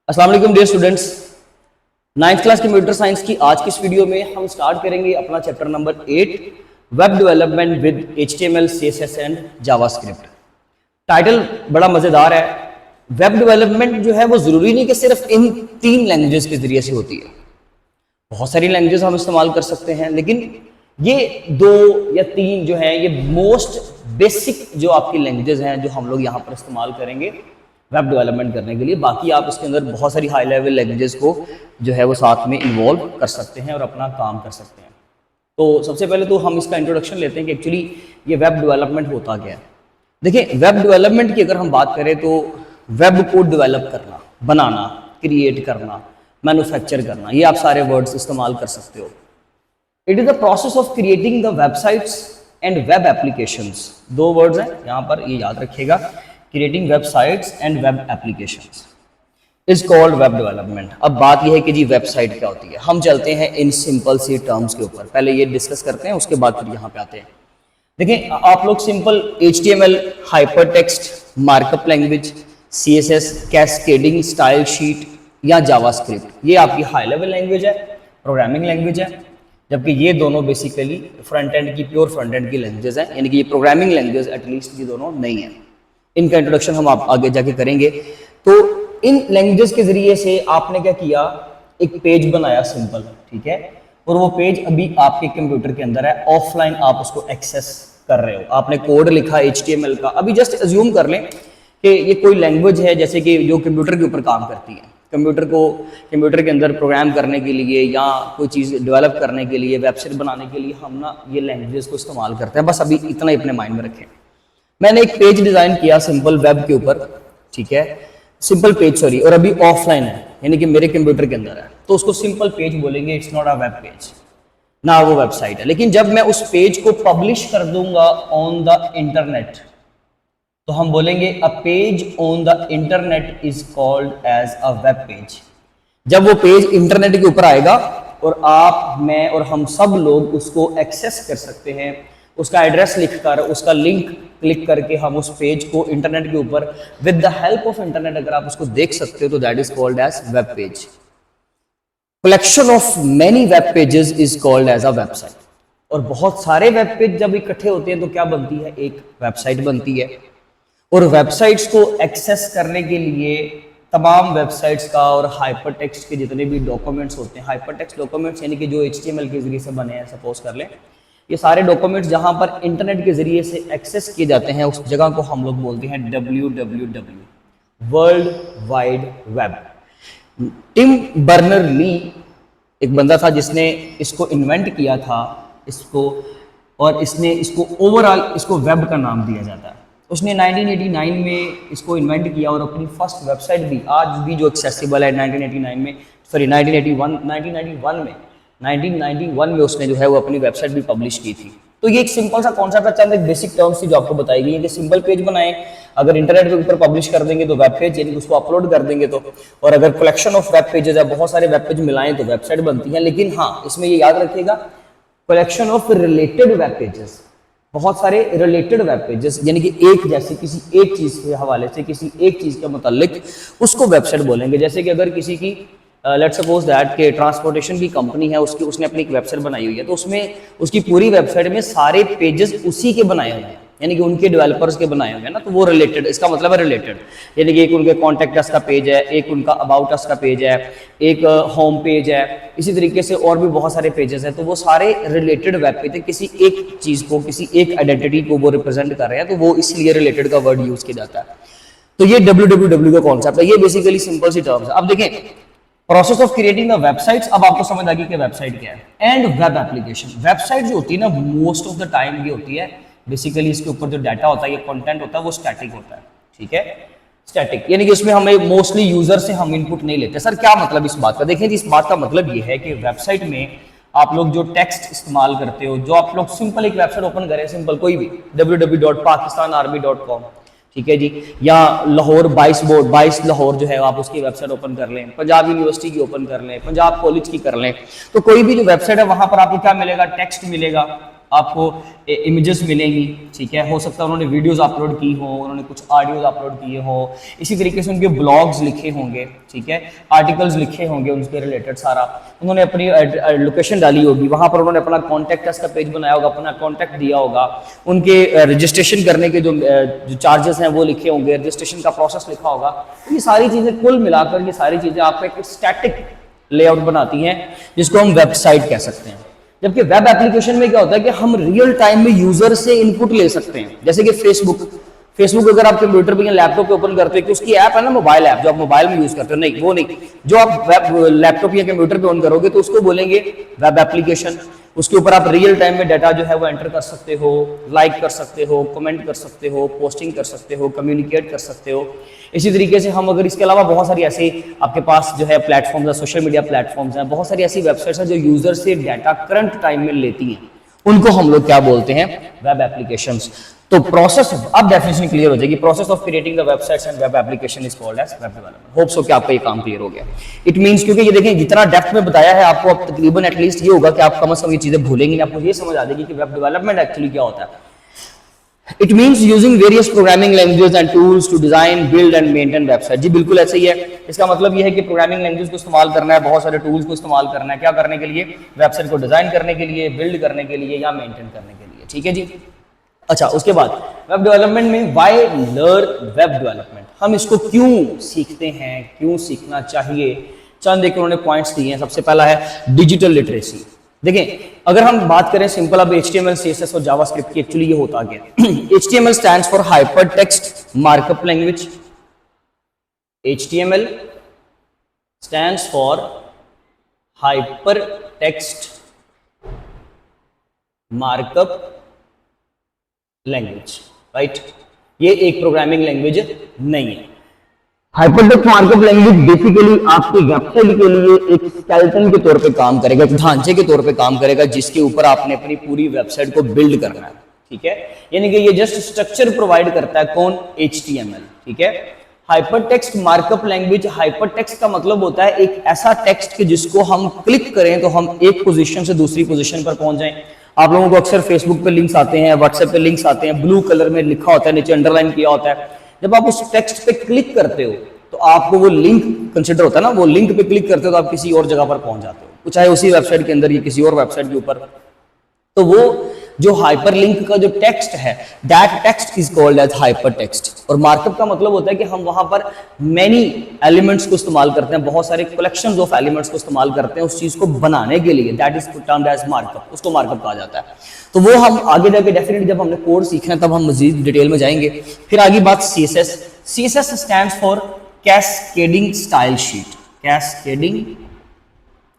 अस्सलाम वालेकुम dear students. 9th class computer science की आज की इस वीडियो में हम स्टार्ट करेंगे अपना chapter number 8 web development with HTML CSS and JavaScript. Title बड़ा मज़ेदार है। वेब डेवलपमेंट जो है वो ज़रूरी नहीं कि सिर्फ इन 3 लैंग्वेजेस के ज़रिए से होती है, बहुत सारी लैंग्वेजेस हम इस्तेमाल कर सकते हैं, लेकिन ये 2 या 3 जो हैं ये मोस्ट बेसिक जो आपकी लैंग्वेजेस हैं जो हम लोग यहाँ पर इस्तेमाल करेंगे वेब डेवलपमेंट करने के लिए। बाकी आप इसके अंदर बहुत सारी हाई लेवल लैंग्वेजेस को जो है वो साथ में इन्वॉल्व कर सकते हैं और अपना काम कर सकते हैं। तो सबसे पहले तो हम इसका इंट्रोडक्शन लेते हैं कि एक्चुअली ये वेब डेवलपमेंट होता क्या है। देखिए, वेब डेवलपमेंट की अगर हम बात करें तो वेब को डेवलप करना, बनाना, क्रिएट करना, मैन्युफैक्चर करना, ये आप सारे वर्ड्स इस्तेमाल कर सकते हो। It is the process of creating the websites and web applications. 2 words हैं यहाँ पर, ये याद रखिएगा। Creating websites and web applications is called web development. अब बात यह है कि जी वेबसाइट क्या होती है। हम चलते हैं इन सिंपल सी टर्म्स के ऊपर, पहले ये डिस्कस करते हैं, उसके बाद फिर यहाँ पे आते हैं। देखिए, आप लोग simple HTML, hypertext, markup language, CSS, cascading style sheet या जावास्क्रिप्ट, ये आपकी हाई लेवल लैंग्वेज है, प्रोग्रामिंग लैंग्वेज है। जबकि ये दोनों बेसिकली फ्रंट एंड की, प्योर फ्रंट एंड की लैंग्वेजेस हैं, यानी कि ये प्रोग्रामिंग लैंग्वेज एटलीस्ट ये दोनों नहीं है। इनका इंट्रोडक्शन हम आप आगे जाके करेंगे। तो इन लैंग्वेजेस के जरिए से आपने क्या किया, एक पेज बनाया सिंपल, ठीक है, और वो पेज अभी आपके कंप्यूटर के अंदर है, ऑफलाइन आप उसको एक्सेस कर रहे हो। आपने कोड लिखा HTML का। अभी जस्ट अज्यूम कर लें कि ये कोई लैंग्वेज है जैसे कि जो कंप्यूटर के ऊपर काम करती है। कंप्यूटर के अंदर प्रोग्राम करने के लिए या कोई चीज़ डेवलप करने के लिए, वेबसाइट बनाने के लिए हम ना ये लैंग्वेजेस को इस्तेमाल करते हैं। बस अभी इतना ही अपने माइंड में रखें। मैंने एक पेज डिजाइन किया सिंपल वेब के ऊपर, ठीक है, सिंपल पेज, सॉरी, और अभी ऑफलाइन है, यानी कि मेरे कंप्यूटर के अंदर है, तो उसको सिंपल पेज बोलेंगे। It's not a web page, ना वो वेबसाइट है। लेकिन जब मैं उस पेज को पब्लिश कर दूंगा ऑन द इंटरनेट, तो हम बोलेंगे a page on the internet is called as a web page. जब वो पेज इंटरनेट के ऊपर आएगा और आप, मैं और हम सब लोग उसको एक्सेस कर सकते हैं, उसका एड्रेस लिखकर, उसका लिंक क्लिक करके हम उस पेज को इंटरनेट के ऊपर with the help of internet अगर आप उसको देख सकते हो, तो that is called as web page. Collection of many web pages is called as a website. और बहुत सारे वेब पेज जब इकट्ठे होते हैं तो क्या बनती है, एक वेबसाइट बनती है। और वेबसाइट्स को एक्सेस करने के लिए तमाम वेबसाइट्स का और हाइपरटेक्स्ट के जितने भी डॉक्यूमेंट्स होते हैं, हाइपरटेक्स्ट डॉक्यूमेंट्स यानी कि जो HTML के जरिए से बने हैं, सपोज कर लें, ये सारे डॉक्यूमेंट्स जहां पर इंटरनेट के जरिए से एक्सेस किए जाते हैं, उस जगह को हम लोग बोलते हैं WWW, world wide web. Tim Berners Lee एक बंदा था जिसने इसको इन्वेंट किया था इसको, और इसने इसको ओवरऑल इसको वेब का नाम दिया जाता है। उसने 1989 में इसको इन्वेंट किया और अपनी फर्स्ट वेबसाइट भी आज भी जो एक्सेसिबल है 1991 में उसने जो है वो अपनी वेबसाइट भी पब्लिश की थी। तो ये एक सिंपल सा कॉन्सेप्ट है, चंद एक बेसिक टर्म्स थी जो आपको बताई गई है कि सिंपल पेज बनाएं, अगर इंटरनेट के ऊपर पब्लिश कर देंगे तो वेब पेज, यानी कि उसको अपलोड कर देंगे तो, और अगर कलेक्शन ऑफ वेब पेजेस है, बहुत सारे वेब पेज मिलाएं तो वेबसाइट बनती है। लेकिन हाँ, इसमें ये याद रखिएगा, collection of related web pages, बहुत सारे रिलेटेड वेब पेजेस, यानी कि एक जैसे किसी एक चीज के हवाले से, किसी एक चीज के मुतालिक उसको वेबसाइट बोलेंगे। जैसे कि अगर किसी की लेट्स सपोज दैट के ट्रांसपोर्टेशन की कंपनी है, उसकी उसने अपनी एक वेबसाइट बनाई हुई है, तो उसमें उसकी पूरी वेबसाइट में सारे पेजेस उसी के बनाए हुए हैं, यानी कि उनके डेवलपर्स के बनाए हुए हैं ना, तो वो रिलेटेड, इसका मतलब है रिलेटेड। यानी कि एक उनके कॉन्टैक्ट अस का पेज है, एक उनका अबाउट अस का पेज है, एक होम पेज है, इसी तरीके से और भी बहुत सारे पेजेस हैं, तो वो सारे रिलेटेड वेब पेज है, किसी एक चीज को, किसी एक आइडेंटिटी को वो रिप्रेजेंट कर रहे हैं, तो वो इसलिए रिलेटेड का वर्ड यूज किया जाता है। तो ये WWW का कॉन्सेप्ट है, ये बेसिकली सिंपल सी टर्म्स है। अब देखें, process of creating the websites, अब आपको समझ आ गई कि वेबसाइट क्या है। एंड वेब एप्लीकेशन, वेबसाइट जो होती है ना, मोस्ट ऑफ द टाइम ये होती है बेसिकली इसके ऊपर जो डाटा होता है, ये कंटेंट होता है, वो स्टैटिक होता है, ठीक है, स्टैटिक, यानी कि उसमें हमें मोस्टली यूजर से हम इनपुट नहीं लेते। सर क्या मतलब इस बात का? देखें, इस बात का मतलब ये है कि वेबसाइट में आप लोग जो टेक्स्ट इस्तेमाल करते हो, जो आप लोग सिंपल एक वेबसाइट ओपन करें, सिंपल कोई भी www.pakistanarmy.com, ठीक है जी, या लाहौर 22 लाहौर जो है आप उसकी वेबसाइट ओपन कर लें, पंजाब यूनिवर्सिटी की ओपन कर लें, पंजाब कॉलेज की कर लें, तो कोई भी जो वेबसाइट है वहां पर आपको क्या मिलेगा, टेक्स्ट मिलेगा, आपको इमेजेस मिलेंगी, ठीक है। हो सकता है उन्होंने वीडियोस अपलोड की हो, उन्होंने कुछ ऑडियोज अपलोड किए हो, इसी तरीके से उनके ब्लॉग्स लिखे होंगे, ठीक है, आर्टिकल्स लिखे होंगे उनके रिलेटेड सारा, उन्होंने अपनी लोकेशन डाली होगी, वहाँ पर उन्होंने अपना कॉन्टैक्ट का पेज बनाया होगा, अपना कॉन्टैक्ट दिया होगा, उनके रजिस्ट्रेशन करने के जो चार्जेस हैं वो लिखे होंगे, रजिस्ट्रेशन का प्रोसेस लिखा होगा। तो ये सारी चीज़ें कुल मिलाकर, ये सारी चीज़ें आपको एक स्टैटिक लेआउट बनाती हैं जिसको हम वेबसाइट कह सकते हैं। जबकि वेब एप्लीकेशन में क्या होता है कि हम रियल टाइम में यूजर से इनपुट ले सकते हैं। जैसे कि फेसबुक अगर आप कंप्यूटर पे या लैपटॉप पे ओपन करते हैं कि उसकी ऐप है ना, मोबाइल ऐप जो आप मोबाइल में यूज करते हो, नहीं वो नहीं, जो आप लैपटॉप या कंप्यूटर पे ऑन करोगे तो उसको बोलेंगे वेब एप्लीकेशन। उसके ऊपर आप रियल टाइम में डाटा जो है वो एंटर कर सकते हो, लाइक कर सकते हो, कमेंट कर सकते हो, पोस्टिंग कर सकते हो, कम्युनिकेट कर सकते हो। इसी तरीके से हम अगर इसके अलावा बहुत सारी ऐसी आपके पास जो है प्लेटफॉर्म्स है, सोशल मीडिया प्लेटफॉर्म्स हैं, बहुत सारी ऐसी वेबसाइट्स हैं जो यूजर से डाटा करंट टाइम में लेती हैं, उनको हम लोग क्या बोलते हैं, वेब एप्लीकेशंस। तो प्रोसेस, अब डेफिनेशन क्लियर हो जाएगी, process of creating the websites and web application is called as web development. Hope so कि आपका ये काम क्लियर हो गया। इट मींस, क्योंकि ये देखें जितना डेप्थ में बताया है आपको, अब तकरीबन एटलीस्ट ये होगा कि आप कम से कम ये चीजें भूलेंगे, आपको ये समझ आ जाएगी कि वेब डेवलपमेंट एक्चुअली क्या होता है। It means using various programming languages and tools to design, build and maintain website. जी बिल्कुल ऐसे ही है। इसका मतलब ये है कि प्रोग्रामिंग लैंग्वेज को इस्तेमाल करना है, बहुत सारे टूल्स को इस्तेमाल करना है, क्या करने के लिए, वेबसाइट को डिजाइन करने के लिए, बिल्ड करने के लिए या मेंटेन करने के लिए, ठीक है जी। अच्छा, उसके बाद वेब डेवलपमेंट में व्हाई लर्न वेब डेवलपमेंट, हम इसको क्यों सीखते हैं, क्यों सीखना चाहिए, चंद एक उन्होंने पॉइंट्स दिए हैं। सबसे पहला है डिजिटल लिटरेसी। देखें, अगर हम बात करें सिंपल अब HTML, CSS और जावास्क्रिप्ट की, एक्चुअली ये होता क्या है। HTML stands for hypertext markup language. HTML stands for hypertext markup language, right. ये एक प्रोग्रामिंग लैंग्वेज नहीं है। हाइपरटेक्स्ट मार्कअप लैंग्वेज बेसिकली आपकी वेबसाइट के लिए एक स्केलेटन के तौर पे काम करेगा, एक ढांचे के तौर पे काम करेगा, जिसके ऊपर आपने अपनी पूरी वेबसाइट को बिल्ड करना है, ठीक है। यानी कि ये जस्ट स्ट्रक्चर प्रोवाइड करता है, कौन, HTML, ठीक है। हाइपरटेक्स्ट मार्कअप लैंग्वेज, हाइपरटेक्स्ट का मतलब होता है एक ऐसा टेक्स्ट कि जिसको हम क्लिक करें तो हम एक पोजीशन से दूसरी पोजीशन पर पहुंच जाएं। आप लोगों को अक्सर फेसबुक पे लिंक्स आते हैं, व्हाट्सएप पे लिंक्स आते हैं, ब्लू कलर में लिखा होता है, नीचे अंडरलाइन किया होता है। जब आप उस टेक्स्ट पे क्लिक करते हो तो आपको वो लिंक कंसिडर होता है ना, वो लिंक पे क्लिक करते हो तो आप किसी और जगह पर पहुंच जाते हो, चाहे उसी वेबसाइट के अंदर या किसी और वेबसाइट के ऊपर। तो वो जो हाइपरलिंक का जो टेक्स्ट है, that text is called as hypertext. और मार्कअप का मतलब होता है कि हम वहां पर मेनी एलिमेंट्स को इस्तेमाल करते हैं, बहुत सारे कलेक्शंस ऑफ एलिमेंट्स को इस्तेमाल करते हैं उस चीज को बनाने के लिए, that is termed as markup, उसको मार्कअप कहा जाता है। तो वो हम आगे जाके डेफिनेटली जब हमने कोड सीखना है तब हम मजीद डिटेल में जाएंगे। फिर आगे बात CSS। CSS stands for cascading style sheet. Cascading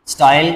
style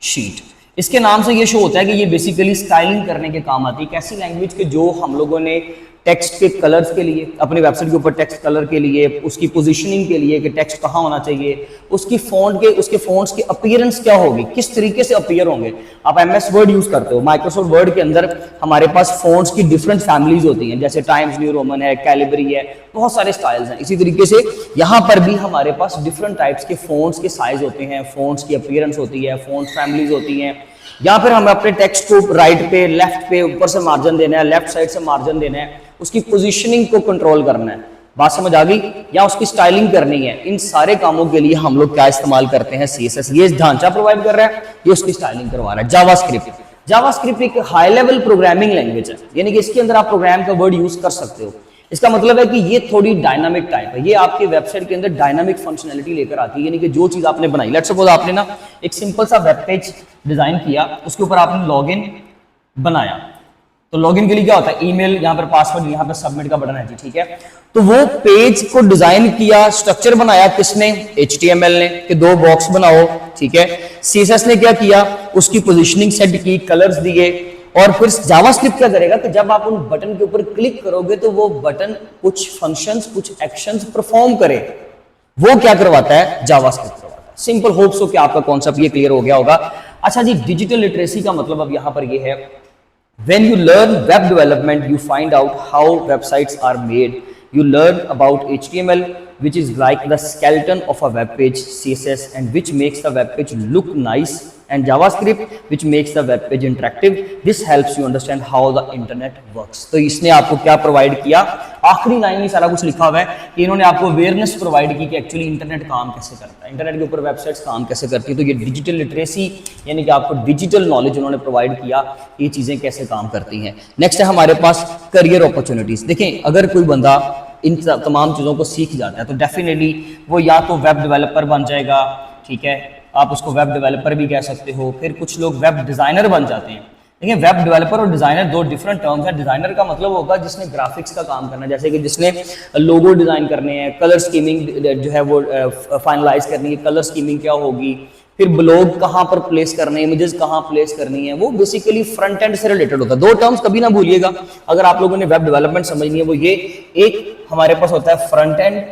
sheet, इसके नाम से ये शो होता है कि ये बेसिकली स्टाइलिंग करने के काम आती है। कैसी लैंग्वेज के जो हम लोगों ने टेक्स्ट के कलर्स के लिए, अपनी वेबसाइट के ऊपर टेक्स्ट कलर के लिए, उसकी पोजीशनिंग के लिए कि टेक्स्ट कहाँ होना चाहिए, उसकी फॉन्ट के, उसके फॉन्ट्स की अपीयरेंस क्या होगी, किस तरीके से अपीयर होंगे। आप MS वर्ड यूज करते हो, माइक्रोसॉफ्ट वर्ड के अंदर हमारे पास फॉन्ट्स की डिफरेंट फैमिलीज होती हैं, जैसे टाइम्स न्यू रोमन है, कैलिबरी है, बहुत सारे स्टाइल्स हैं। इसी तरीके से यहाँ पर भी हमारे पास डिफरेंट टाइप्स के फॉन्ट्स के साइज होते हैं, फॉन्ट्स की अपीयरेंस होती है, फॉन्ट फैमिलीज होती हैं। या फिर हमें अपने टेक्स्ट को राइट पे, लेफ्ट पे, ऊपर से मार्जिन देना है, लेफ्ट साइड से मार्जिन देना है, उसकी पोजीशनिंग को कंट्रोल करना है, बात समझ आ गई, या उसकी स्टाइलिंग करनी है। इन सारे कामों के लिए हम लोग क्या इस्तेमाल करते हैं, CSS। ये ढांचा प्रोवाइड कर रहा है, ये उसकी स्टाइलिंग करवा रहा है। जावास्क्रिप्ट एक हाई लेवल प्रोग्रामिंग लैंग्वेज है, यानी कि इसके अंदर आप प्रोग्राम का वर्ड यूज कर सकते हो। इसका मतलब है कि ये थोड़ी डायनामिक टाइप है, ये आपके वेबसाइट के अंदर डायनामिक फंक्शनैलिटी लेकर आती है। यानी कि जो चीज आपने बनाई, लेट्स सपोज आपने ना एक सिंपल सा वेब पेज डिजाइन किया, उसके ऊपर आपने लॉगिन बनाया, तो लॉगिन के लिए क्या होता है, ईमेल, यहाँ पर पासवर्ड, यहाँ पर सबमिट का बटन है जी, ठीक है। तो वो पेज को डिजाइन किया, स्ट्रक्चर बनाया किसने, HTML ने, कि 2 बॉक्स बनाओ, ठीक है। CSS ने क्या किया, उसकी पोजीशनिंग सेट की, कलर्स दिए। और फिर जावास्क्रिप्ट क्या करेगा कि जब आप उन बटन के ऊपर क्लिक करोगे तो वो बटन कुछ फंक्शंस, कुछ एक्शंस परफॉर्म करे। वो क्या करवाता है, जावास्क्रिप्ट करवाता है। सिंपल, होप सो कि आपका कॉन्सेप्ट ये क्लियर हो गया होगा। अच्छा जी, डिजिटल लिटरेसी का मतलब अब यहां पर ये है, when you learn web development you find out how websites are made, you learn about HTML, which is like the skeleton of a web page, CSS, and which makes the web page look nice, and JavaScript, which makes the web page interactive. This helps you understand how the internet works. तो इसने आपको क्या provide किया, आखिरी line में सारा कुछ लिखा हुआ है कि इन्होंने आपको अवेयरनेस प्रोवाइड की कि एक्चुअली इंटरनेट काम कैसे करता है, इंटरनेट के ऊपर वेबसाइट्स काम कैसे करती है। तो ये डिजिटल लिटरेसी यानी कि आपको डिजिटल नॉलेज उन्होंने प्रोवाइड किया, ये चीज़ें कैसे काम करती हैं। नेक्स्ट है हमारे पास करियर अपॉर्चुनिटीज़। देखें, अगर कोई बंदा इन तमाम चीज़ों को सीख जाता है तो डेफिनेटली वो या तो वेब डेवलपर बन जाएगा, ठीक है, आप उसको वेब डेवलपर भी कह सकते हो, फिर कुछ लोग वेब डिज़ाइनर बन जाते हैं। देखिए, वेब डेवलपर और डिज़ाइनर दो डिफरेंट टर्म्स हैं। डिज़ाइनर का मतलब होगा जिसने ग्राफिक्स का काम करना है, जैसे कि जिसने लोगो डिज़ाइन करने हैं, कलर स्कीमिंग जो है वो फाइनलाइज करनी है, कलर स्कीमिंग क्या होगी, फिर ब्लॉग कहाँ पर प्लेस करने हैं, इमेजेस कहाँ प्लेस करनी है, वो बेसिकली फ्रंट एंड से रिलेटेड होता है। दो टर्म्स कभी ना भूलिएगा अगर आप लोगों ने वेब डेवलपमेंट समझनी है, वो ये एक हमारे पास होता है फ्रंट एंड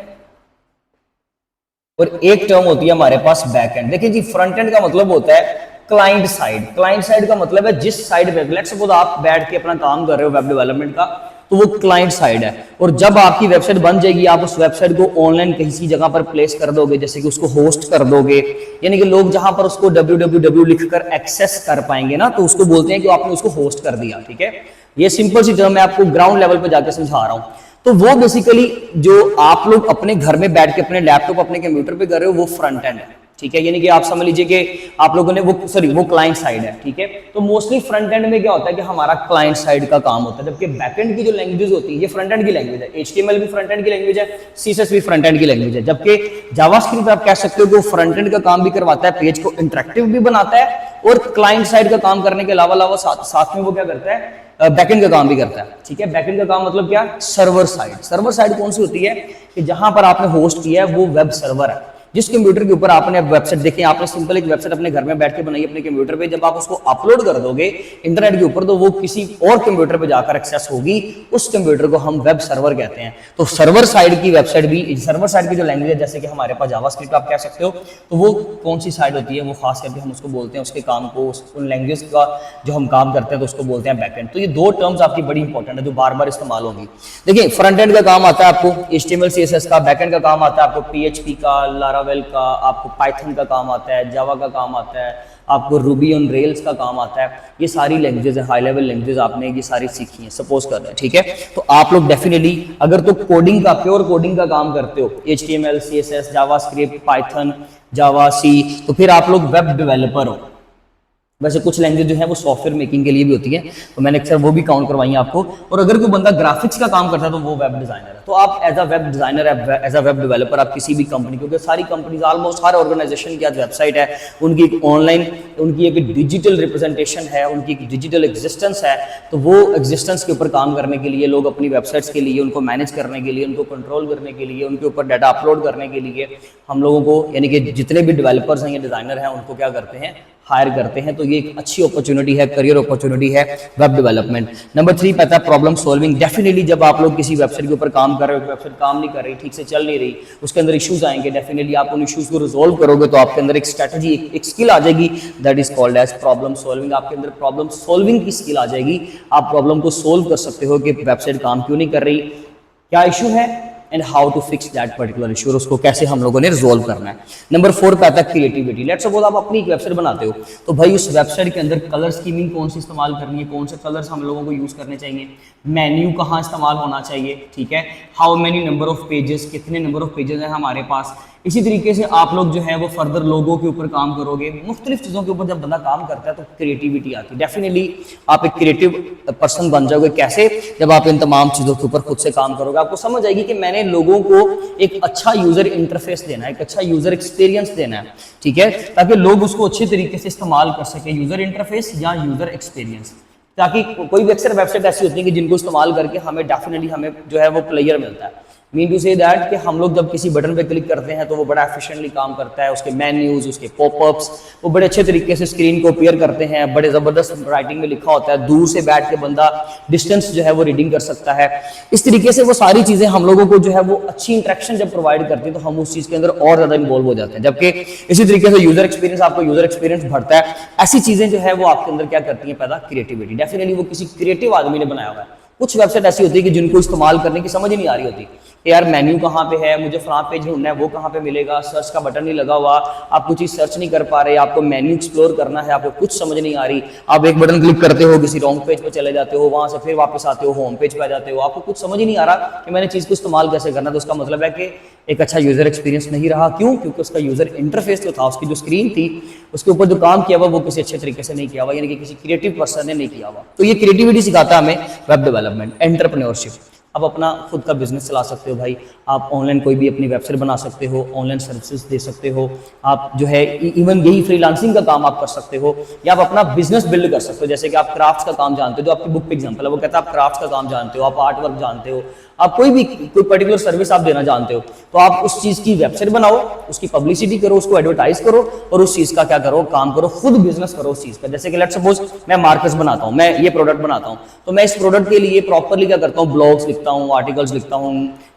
और एक टर्म होती है हमारे पास बैक एंड। देखिए जी, फ्रंट एंड का मतलब होता है क्लाइंट साइड। क्लाइंट साइड का मतलब है जिस साइड पे, लेट्स सपोज आप बैठ के अपना काम कर रहे हो वेब डेवलपमेंट का, तो वो क्लाइंट साइड है। और जब आपकी वेबसाइट बन जाएगी, आप उस वेबसाइट को ऑनलाइन किसी जगह पर प्लेस कर दोगे, जैसे कि उसको होस्ट कर दोगे, यानी कि लोग जहां पर उसको www लिखकर एक्सेस कर पाएंगे ना, तो उसको बोलते हैं कि आपने उसको होस्ट कर दिया। ठीक है, ये सिंपल सी टर्म मैं आपको ग्राउंड लेवल पे जाकर समझा रहा हूं। तो वो बेसिकली जो आप लोग अपने घर में बैठ के अपने लैपटॉप अपने कंप्यूटर पे कर रहे हो, वो फ्रंट एंड है। ठीक है, यानी कि आप समझ लीजिए कि आप लोगों ने वो क्लाइंट साइड है। ठीक है, तो मोस्टली फ्रंट एंड में क्या होता है कि हमारा क्लाइंट साइड का काम होता है, जबकि बैक एंड की जो लैंग्वेज होती है ये फ्रंट एंड की लैंग्वेज है। HTML भी फ्रंट एंड की लैंग्वेज है, CSS भी फ्रंट एंड की लैंग्वेज है, जबकि जावास्क्रिप्ट आप कह सकते हो कि वो फ्रंट एंड का काम भी करवाता है, पेज को इंटरेक्टिव भी बनाता है, और क्लाइंट साइड का काम करने के अलावा साथ में वो क्या करता है, बैकएंड का काम भी करता है। ठीक है, बैकएंड का काम मतलब क्या, सर्वर साइड। सर्वर साइड कौन सी होती है कि जहां पर आपने होस्ट किया है वो वेब सर्वर है, जिस कंप्यूटर के ऊपर आपने वेबसाइट देखी, आपने सिंपल एक वेबसाइट अपने घर में बैठ के बनाई अपने कंप्यूटर पे, जब आप उसको अपलोड कर दोगे इंटरनेट के ऊपर, तो वो किसी और कंप्यूटर पे जाकर एक्सेस होगी, उस कंप्यूटर को हम वेब सर्वर कहते हैं। तो सर्वर साइड की वेबसाइट भी, सर्वर साइड की जो लैंग्वेज है, जैसे कि हमारे पास जावास्क्रिप्ट आप कह सकते हो, तो वो कौन सी साइड होती है, वो खास करके हम उसको बोलते हैं, उसके काम को, उन लैंग्वेज का जो हम काम करते हैं तो उसको बोलते हैं बैकएंड। तो ये दो टर्म्स आपकी बड़ी इंपॉर्टेंट है जो बार बार इस्तेमाल होंगी। देखिए, फ्रंट एंड का काम आता है आपको HTML CSS का, बैकएंड का काम आता है आपको PHP का, लारावेल का, आपको पाइथन का काम आता है, जावा का काम आता है, आपको रूबी ऑन रेल्स का काम आता है। ये सारी लैंग्वेजेस है, हाई लेवल लैंग्वेजेस आपने ये सारी सीखी हैं, सपोज कर रहे हैं। ठीक है, तो आप लोग डेफिनेटली अगर तो कोडिंग का, प्योर कोडिंग का काम करते हो, HTML CSS JavaScript Python Java C, तो फिर आप लोग वेब डेवलपर हो। वैसे कुछ लैंग्वेज जो है वो सॉफ्टवेयर मेकिंग के लिए भी होती है, तो मैंने अक्सर वो भी काउंट करवाई है आपको। और अगर कोई बंदा ग्राफिक्स का काम करता है तो वो वेब डिजाइनर है। तो आप as a web designer, as a web developer, आप किसी भी कंपनी, क्योंकि सारी कंपनीज, ऑलमोस्ट हर ऑर्गेनाइजेशन की आज वेबसाइट है, उनकी एक ऑनलाइन, उनकी एक डिजिटल रिप्रेजेंटेशन है, उनकी एक डिजिटल एग्जिस्टेंस है। तो वो एग्जिस्टेंस के ऊपर काम करने के लिए लोग अपनी वेबसाइट्स के लिए, उनको मैनेज करने के लिए, उनको कंट्रोल करने के लिए, उनके ऊपर डाटा अपलोड करने के लिए हम लोगों को, यानी कि जितने भी डेवलपर्स हैं या डिजाइनर हैं, उनको क्या करते हैं, हायर करते हैं। तो ये एक अच्छी अपॉर्चुनिटी है, करियर अपॉर्चुनिटी है वेब डेवलपमेंट। नंबर 3 पता है प्रॉब्लम सॉल्विंग। डेफिनेटली जब आप लोग किसी वेबसाइट के ऊपर काम कर रहे हो, वेबसाइट काम नहीं कर रही, ठीक से चल नहीं रही, उसके अंदर इश्यूज आएंगे, डेफिनेटली आप उन इश्यूज को रिजॉल्व करोगे तो आपके अंदर एक स्ट्रेटजी, एक स्किल आ जाएगी, that is called as problem solving. आपके अंदर प्रॉब्लम सॉल्विंग की स्किल आ जाएगी, आप प्रॉब्लम को सोल्व कर सकते हो कि वेबसाइट काम क्यों नहीं कर रही, क्या इशू है, and how to fix that particular issue, उसको कैसे हम लोगों ने रिजॉल्व करना है। नंबर 4 पे आता है क्रिएटिविटी। लेट्स सपोज आप अपनी एक वेबसाइट बनाते हो, तो भाई उस वेबसाइट के अंदर कलर स्कीमिंग कौन सी इस्तेमाल करनी है, कौन से कलर्स हम लोगों को यूज करने चाहिए, मेन्यू कहाँ इस्तेमाल होना चाहिए, ठीक है, how many number of pages, कितने नंबर ऑफ पेजेस हैं हमारे पास। इसी तरीके से आप लोग जो है वो फर्दर लोगों के ऊपर काम करोगे, मुख्तलिफ चीज़ों के ऊपर जब बंदा काम करता है तो क्रिएटिविटी आती है। डेफिनेटली आप एक क्रिएटिव पर्सन बन जाओगे। कैसे? जब आप इन तमाम चीज़ों के ऊपर खुद से काम करोगे, आपको समझ आएगी कि मैंने लोगों को एक अच्छा यूजर इंटरफेस देना है, एक अच्छा यूजर एक्सपीरियंस देना है, ठीक है, ताकि लोग उसको अच्छे तरीके से इस्तेमाल कर सके, यूजर इंटरफेस या यूजर एक्सपीरियंस। ताकि कोई भी अक्सर वेबसाइट ऐसी होती है कि जिनको इस्तेमाल करके हमें डेफिनेटली हमें जो है वो प्लेयर मिलता है। मीन टू से दैट कि हम लोग जब किसी बटन पे क्लिक करते हैं तो वो बड़ा एफिशिएंटली काम करता है, उसके मेन्यूज, उसके पॉपअप्स वो बड़े अच्छे तरीके से स्क्रीन को अपीयर करते हैं, बड़े ज़बरदस्त राइटिंग में लिखा होता है, दूर से बैठ के बंदा डिस्टेंस जो है वो रीडिंग कर सकता है। इस तरीके से वो सारी चीज़ें हम लोगों को जो है वो अच्छी इंटरेक्शन जब प्रोवाइड करती है तो हम उस चीज़ के अंदर और ज़्यादा इन्वॉल्व हो जाते हैं। जबकि इसी तरीके से यूजर एक्सपीरियंस, आपको यूजर एक्सपीरियंस बढ़ता है, ऐसी चीज़ें जो है वो आपके अंदर क्या करती हैं, पैदा क्रिएटिविटी। डेफिनेटली वो किसी क्रिएटिव आदमी ने बनाया हुआ है। कुछ वेबसाइट ऐसी होती है कि जिनको इस्तेमाल करने की समझ ही नहीं आ रही होती, कि यार मेन्यू कहाँ पे है, मुझे फलां पेज ढूंढना है, वो कहाँ पे मिलेगा, सर्च का बटन नहीं लगा हुआ, आप कुछ चीज़ सर्च नहीं कर पा रहे, आपको मेन्यू एक्सप्लोर करना है, आपको कुछ समझ नहीं आ रही, आप एक बटन क्लिक करते हो किसी रॉन्ग पेज पे चले जाते हो, वहां से फिर वापस आते हो होम पेज पे आ जाते हो, आपको कुछ समझ ही नहीं आ रहा कि मैंने चीज़ को इस्तेमाल कैसे करना। तो उसका मतलब है कि एक अच्छा यूजर एक्सपीरियंस नहीं रहा। क्यों? क्योंकि उसका यूजर इंटरफेस जो था, उसकी जो स्क्रीन थी, उसके ऊपर जो काम किया हुआ वो किसी अच्छे तरीके से नहीं किया हुआ, यानी कि किसी क्रिएटिव पर्सन ने नहीं किया हुआ। तो ये क्रिएटिविटी सिखाता है हमें वेब डेवलपमेंट, एंटरप्रेन्योरशिप। आप अपना खुद का बिजनेस चला सकते हो भाई, आप ऑनलाइन कोई भी अपनी वेबसाइट बना सकते हो, ऑनलाइन सर्विसेज दे सकते हो, आप जो है इवन यही फ्रीलांसिंग का काम आप कर सकते हो, या आप अपना बिजनेस बिल्ड कर सकते हो। जैसे कि आप क्राफ्ट्स का काम जानते हो, जो आपकी बुक पे एग्जांपल है, वो कहता है आप क्राफ्ट्स का काम जानते हो, आप आर्ट वर्क जानते हो, आप कोई पर्टिकुलर सर्विस आप देना जानते हो, तो आप उस चीज की वेबसाइट बनाओ, उसकी पब्लिसिटी करो, उसको एडवर्टाइज करो, और उस चीज का क्या करो, काम करो, खुद बिजनेस करो उस चीज का। जैसे कि लेट्स सपोज मैं मार्केट्स बनाता हूँ, मैं ये प्रोडक्ट बनाता हूँ, तो मैं इस प्रोडक्ट के लिए प्रॉपरली क्या करता हूँ, ब्लॉग्स लिखता हूँ, आर्टिकल्स लिखता हूँ,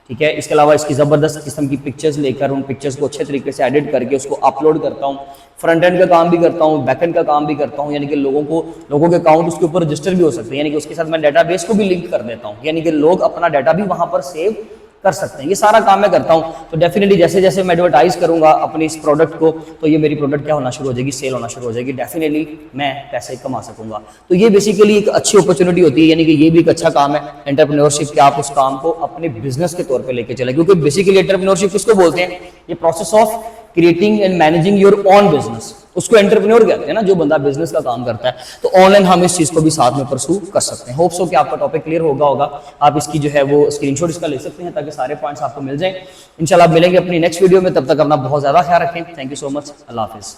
ठीक है। इसके अलावा इसकी जबरदस्त किस्म की पिक्चर्स लेकर उन पिक्चर्स को अच्छे तरीके से एडिट करके उसको अपलोड करता हूँ, फ्रंट एंड का काम भी करता हूँ, बैक एंड का काम भी करता हूँ, यानी कि लोगों के अकाउंट उसके ऊपर रजिस्टर भी हो सकते हैं, यानी कि उसके साथ मैं डाटाबेस को भी लिंक कर देता हूँ, यानी कि लोग अपना डाटा भी वहां पर सेव कर सकते हैं। ये सारा काम मैं करता हूं। तो डेफिनेटली जैसे जैसे मैं एडवर्टाइज करूंगा अपने इस प्रोडक्ट को, तो ये मेरी प्रोडक्ट क्या होना शुरू हो जाएगी, सेल होना शुरू हो जाएगी, डेफिनेटली मैं पैसे कमा सकूंगा। तो ये बेसिकली एक अच्छी अपॉर्चुनिटी होती है, यानी कि ये भी एक अच्छा काम है एंटरप्रेन्योरशिप, कि आप उस काम को अपने बिजनेस के तौर पे लेके चले। क्योंकि बेसिकली एंटरप्रेन्योरशिप किसको बोलते हैं, ये process of creating and managing your own business, उसको एंटरप्रेन्योर कहते हैं ना, जो बंदा बिजनेस का काम करता है। तो ऑनलाइन हम इस चीज को भी साथ में परसू कर सकते हैं। होप सो कि आपका टॉपिक क्लियर होगा। आप इसकी जो है वो स्क्रीनशॉट इसका ले सकते हैं ताकि सारे पॉइंट्स आपको मिल जाएं। इंशाल्लाह मिलेंगे अपनी नेक्स्ट वीडियो में, तब तक अपना बहुत ज्यादा ख्याल रखें। Thank you so much, Allah Hafiz.